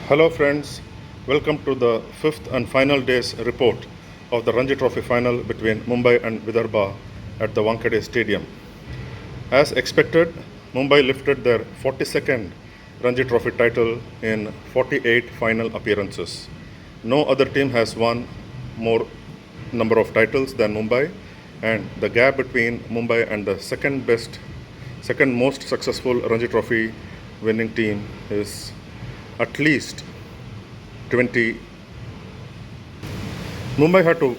Hello friends, welcome to the fifth and final day's report of the Ranji Trophy final between Mumbai and Vidarbha at the Wankhede Stadium. As expected, Mumbai lifted their 42nd Ranji Trophy title in 48 final appearances. No other team has won more number of titles than Mumbai, and the gap between Mumbai and the second most successful Ranji Trophy winning team is at least 20. Mumbai had to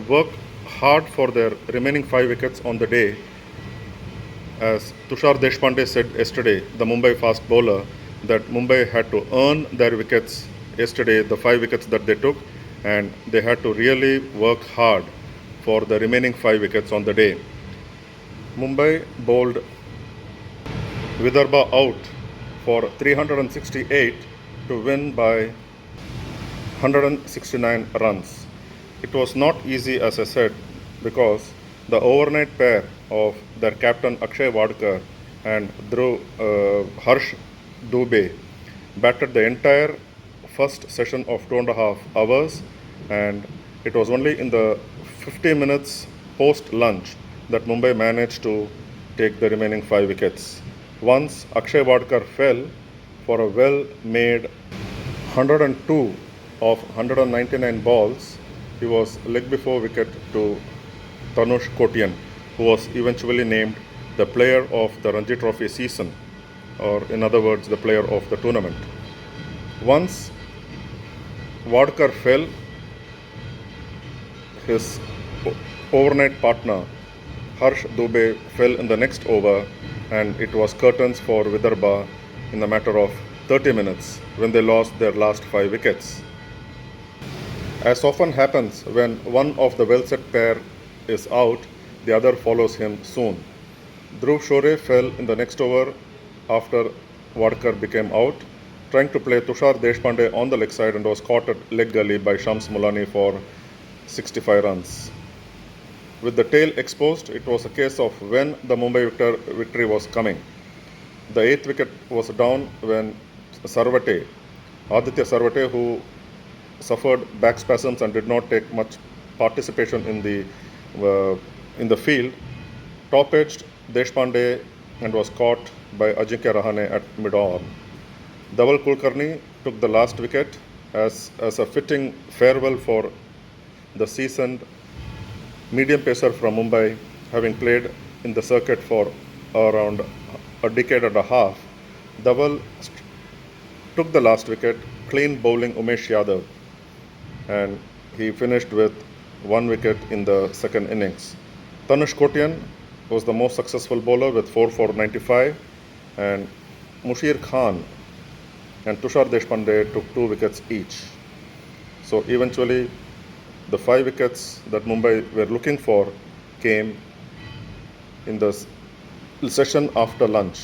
work hard for their remaining 5 wickets on the day. As Tushar Deshpande said yesterday, the Mumbai fast bowler, that Mumbai had to earn their wickets yesterday, the 5 wickets that they took, and they had to really work hard for the remaining 5 wickets on the day. Mumbai bowled Vidarbha out for 368 to win by 169 runs. It was not easy, as I said, because the overnight pair of their captain Akshay Wadkar and Harsh Dubey batted the entire first session of 2.5 hours, and it was only in the 50 minutes post lunch that Mumbai managed to take the remaining 5 wickets. Once Akshay Wadkar fell for a well-made 102 of 199 balls, he was leg before wicket to Tanush Kotian, who was eventually named the player of the Ranji Trophy season, or in other words, the player of the tournament. Once Wadkar fell, his overnight partner Harsh Dubey fell in the next over, and it was curtains for Vidarbha in a matter of 30 minutes when they lost their last 5 wickets. As often happens when one of the well-set pair is out, the other follows him soon. Dhruv Shore fell in the next over after Wadkar became out, trying to play Tushar Deshpande on the leg side, and was caught at leg gully by Shams Mulani for 65 runs. With the tail exposed, it was a case of when the Mumbai victory was coming. The 8th wicket was down when Aditya Sarvate, who suffered back spasms and did not take much participation in the field, top-edged Deshpande and was caught by Ajinkya Rahane at mid-on. Dhaval Kulkarni took the last wicket as a fitting farewell for the seasoned medium pacer from Mumbai, having played in the circuit for around a decade and a half. Dhaval took the last wicket, clean bowling Umesh Yadav, and he finished with 1 wicket in the second innings. Tanush Kotian was the most successful bowler with 4 for 95, and Mushir Khan and Tushar Deshpande took 2 wickets each. So eventually, the 5 wickets that Mumbai were looking for came in the session after lunch.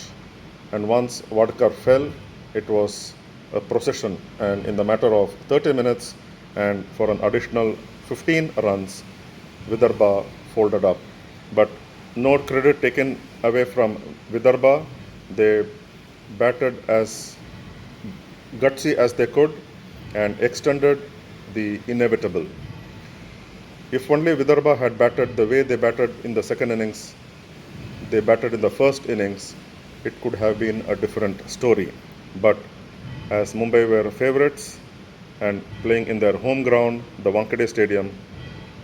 And once Wadkar fell, it was a procession, and in the matter of 30 minutes and for an additional 15 runs, Vidarbha folded up. But no credit taken away from Vidarbha. They batted as gutsy as they could and extended the inevitable. If only Vidarbha had batted the way they batted in the second innings, they batted in the first innings, it could have been a different story. But as Mumbai were favourites and playing in their home ground, the Wankhede Stadium,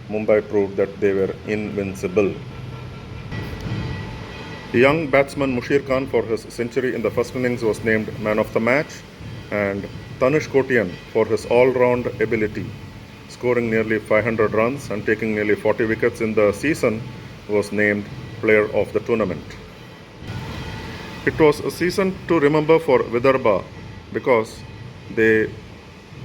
Mumbai proved that they were invincible. Young batsman Mushir Khan, for his century in the first innings, was named man of the match, and Tanush Kotian, for his all-round ability, scoring nearly 500 runs and taking nearly 40 wickets in the season, was named player of the tournament. It was a season to remember for Vidarbha because they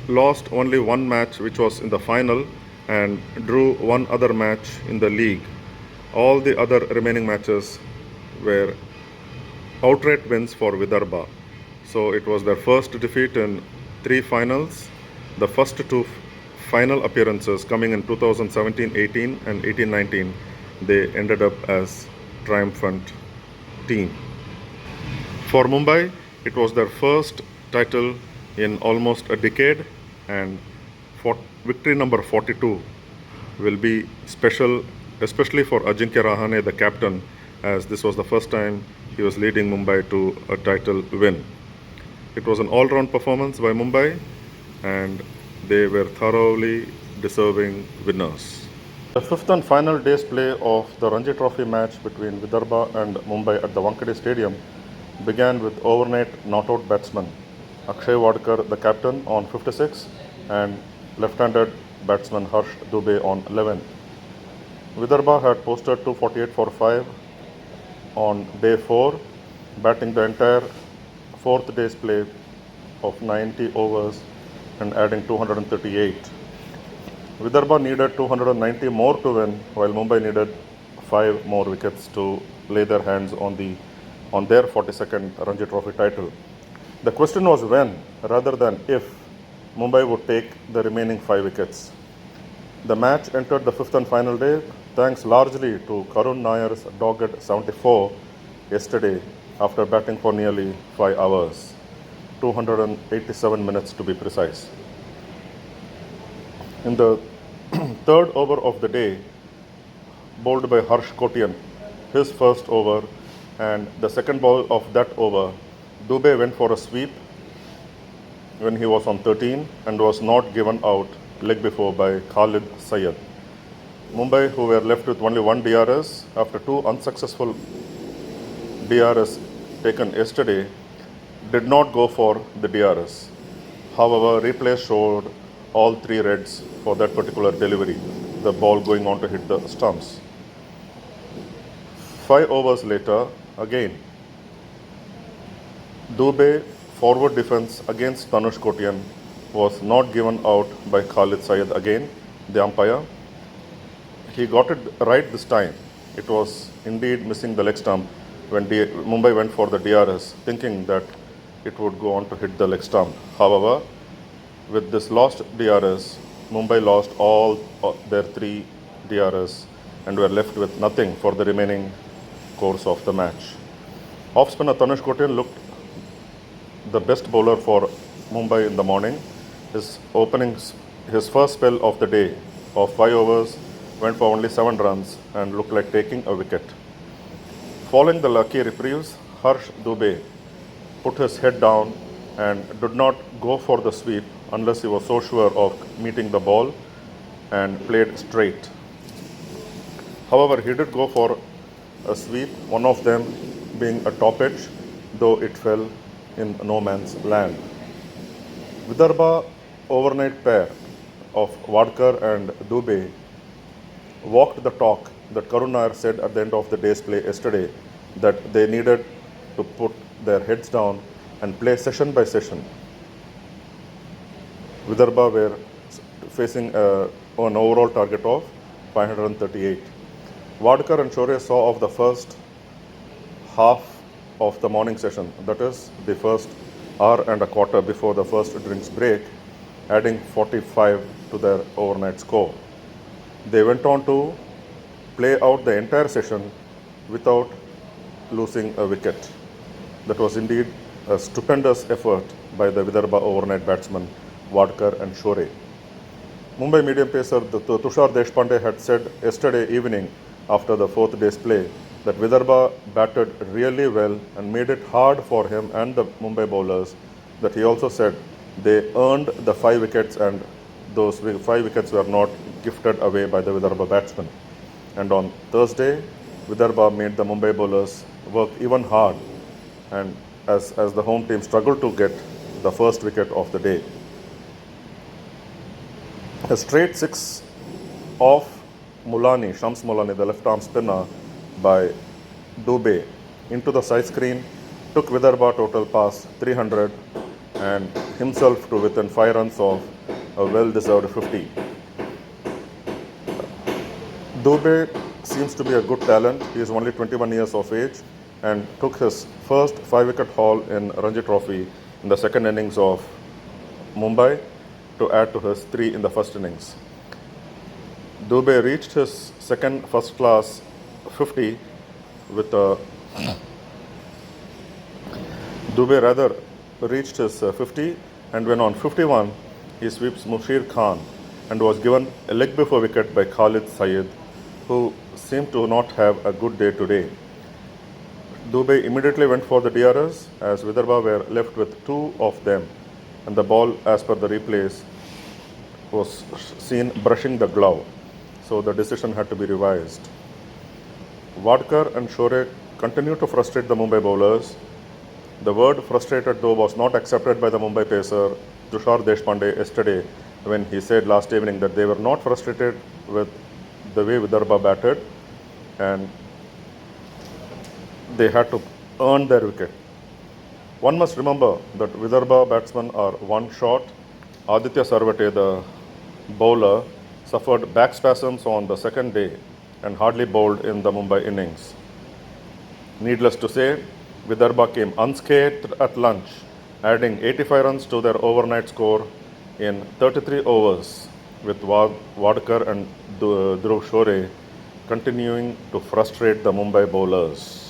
lost only 1 match, which was in the final, and drew 1 other match in the league. All the other remaining matches were outright wins for Vidarbha. So it was their first defeat in 3 finals. The first 2 final appearances coming in 2017-18 and 18-19, they ended up as triumphant team. For Mumbai, it was their first title in almost a decade, and victory number 42 will be special, especially for Ajinkya Rahane, the captain, as this was the first time he was leading Mumbai to a title win. It was an all-round performance by Mumbai, and they were thoroughly deserving winners. The fifth and final day's play of the Ranji Trophy match between Vidarbha and Mumbai at the Wankhede Stadium began with overnight not-out batsman Akshay Wadkar, the captain, on 56, and left-handed batsman Harsh Dubey on 11. Vidarbha had posted 248 for 5 on day 4, batting the entire fourth day's play of 90 overs and adding 238. Vidarbha needed 290 more to win, while Mumbai needed 5 more wickets to lay their hands on their 42nd Ranji Trophy title. The question was when, rather than if, Mumbai would take the remaining 5 wickets. The match entered the fifth and final day, thanks largely to Karun Nayar's dogged 74 yesterday after batting for nearly 5 hours, 287 minutes to be precise. In the third over of the day, bowled by Harsh Kotian, his first over, and the second ball of that over, Dubey went for a sweep when he was on 13 and was not given out leg before by Khalid Syed. Mumbai, who were left with only 1 DRS after 2 unsuccessful DRS taken yesterday, did not go for the DRS. However, replay showed all 3 reds for that particular delivery, the ball going on to hit the stumps. 5 overs later, again, Dubey forward defense against Tanush Kotian was not given out by Khalid Syed again, the umpire. He got it right this time. It was indeed missing the leg stump when Mumbai went for the DRS, thinking that it would go on to hit the leg stump. However, with this lost DRS, Mumbai lost all their 3 DRS and were left with nothing for the remaining course of the match. Off-spinner Tanush Kotian looked the best bowler for Mumbai in the morning. His first spell of the day of 5 overs went for only 7 runs and looked like taking a wicket. Following the lucky reprieves, Harsh Dubey put his head down and did not go for the sweep unless he was so sure of meeting the ball and played straight. However, he did go for a sweep, one of them being a top edge, though it fell in no man's land. Vidarbha overnight pair of Wadkar and Dubey walked the talk that Karun Nayar said at the end of the day's play yesterday, that they needed to put their heads down and play session by session. Vidarbha were facing an overall target of 538. Wadkar and Crore saw of the first half of the morning session, that is the first hour and a quarter before the first drinks break, adding 45 to their overnight score. They went on to play out the entire session without losing a wicket. That was indeed a stupendous effort by the Vidarbha overnight batsmen Wadkar and Crore. Mumbai medium pacer Tushar Deshpande had said yesterday evening after the fourth day's play that Vidarbha batted really well and made it hard for him and the Mumbai bowlers, that he also said they earned the 5 wickets and those 5 wickets were not gifted away by the Vidarbha batsmen. And on Thursday, Vidarbha made the Mumbai bowlers work even hard, and as the home team struggled to get the first wicket of the day. A straight 6 off Shams Mulani, the left arm spinner, by Dubey into the side screen took Vidarbha total past 300 and himself to within 5 runs of a well-deserved 50. Dubey seems to be a good talent. He is only 21 years of age and took his first 5-wicket haul in Ranji Trophy in the second innings of Mumbai to add to his 3 in the first innings. Dubey reached his second first-class 50 with a Dubey rather reached his 50 and when on 51, he sweeps Mushir Khan and was given a leg before wicket by Khalid Syed, who seemed to not have a good day today. Dubey immediately went for the DRS as Vidarbha were left with two of them, and the ball, as per the replays, was seen brushing the glove, so the decision had to be revised. Wadkar and Shore continued to frustrate the Mumbai bowlers. The word frustrated, though, was not accepted by the Mumbai pacer Tushar Deshpande yesterday when he said last evening that they were not frustrated with the way Vidarbha batted and they had to earn their wicket. One must remember that Vidarbha batsmen are one shot. Aditya Sarvate, the bowler, suffered back spasms on the second day and hardly bowled in the Mumbai innings. Needless to say, Vidarbha came unscathed at lunch, adding 85 runs to their overnight score in 33 overs, with Wadkar and Dhruv Shore continuing to frustrate the Mumbai bowlers.